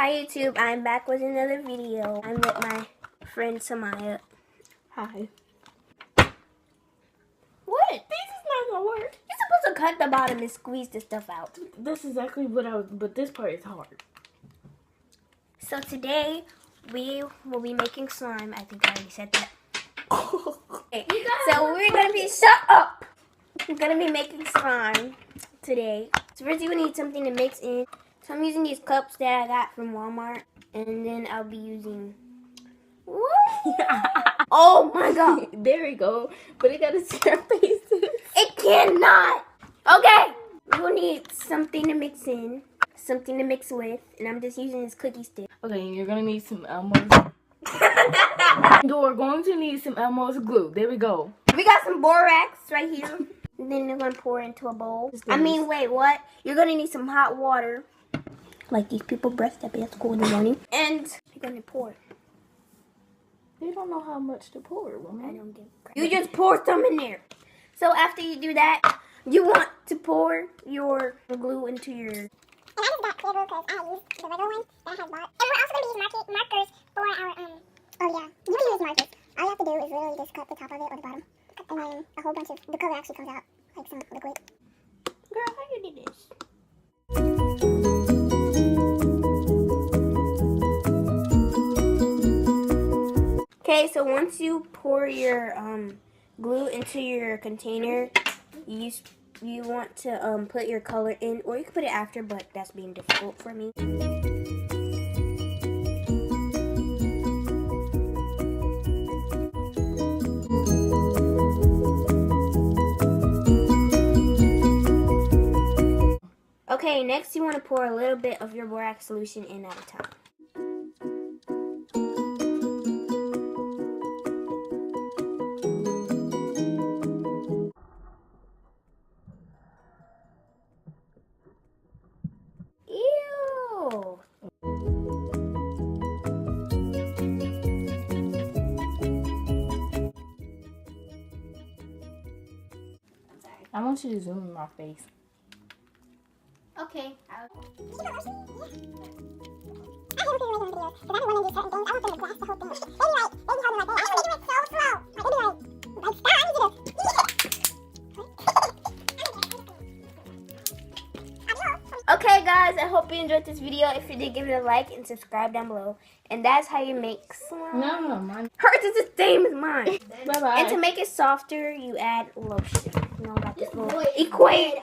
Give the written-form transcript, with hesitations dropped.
Hi YouTube, I'm back with another video. I'm with my friend Samaya. Hi. What? This is not gonna work. You're supposed to cut the bottom and squeeze the stuff out. That's exactly what I was, but this part is hard. So today, we will be making slime. I think I already said that. Okay. So we're gonna be, shut up! We're gonna be making slime today. So first you will need something to mix in. So I'm using these cups that I got from Walmart. And then I'll be using, what? Oh my god. There we go. But it gotta see our faces. It cannot. Okay. We'll need something to mix in. Something to mix with. And I'm just using this cookie stick. Okay, and you're gonna need some Elmo's. You're going to need some Elmo's glue. There we go. We got some borax right here. And then you're going to pour into a bowl. Wait, what? You're going to need some hot water. Like these people breastfeeding at school in the morning. And you're going to pour. They don't know how much to pour, I woman. don't give a crap. You just pour some in there. So after you do that, you want to pour your glue into your... And I just got clear glue because I used the regular one that I had bought. And we're also going to be using markers for our, oh yeah, you can use markers. All you have to do is literally just cut the top of it or the bottom. And then a whole bunch of, the color actually comes out, like some liquid. Girl, how you do this? Okay, so once you pour your glue into your container, you want to put your color in, or you can put it after, but that's being difficult for me. Okay, next you want to pour a little bit of your borax solution in at a time. Ew! I want you to zoom in my face. Okay. I have a feeling we're making videos, because I've been wanting to do certain things. I want them to grasp the whole thing. They be like, like that. I want to do it so slow. Like, they be like, stop, I need you to. Okay, guys, I hope you enjoyed this video. If you did, give it a like and subscribe down below. And that's how you make slime. No, mine. Hers is the same as mine. Bye-bye. And to make it softer, you add lotion. You know, like this little equate.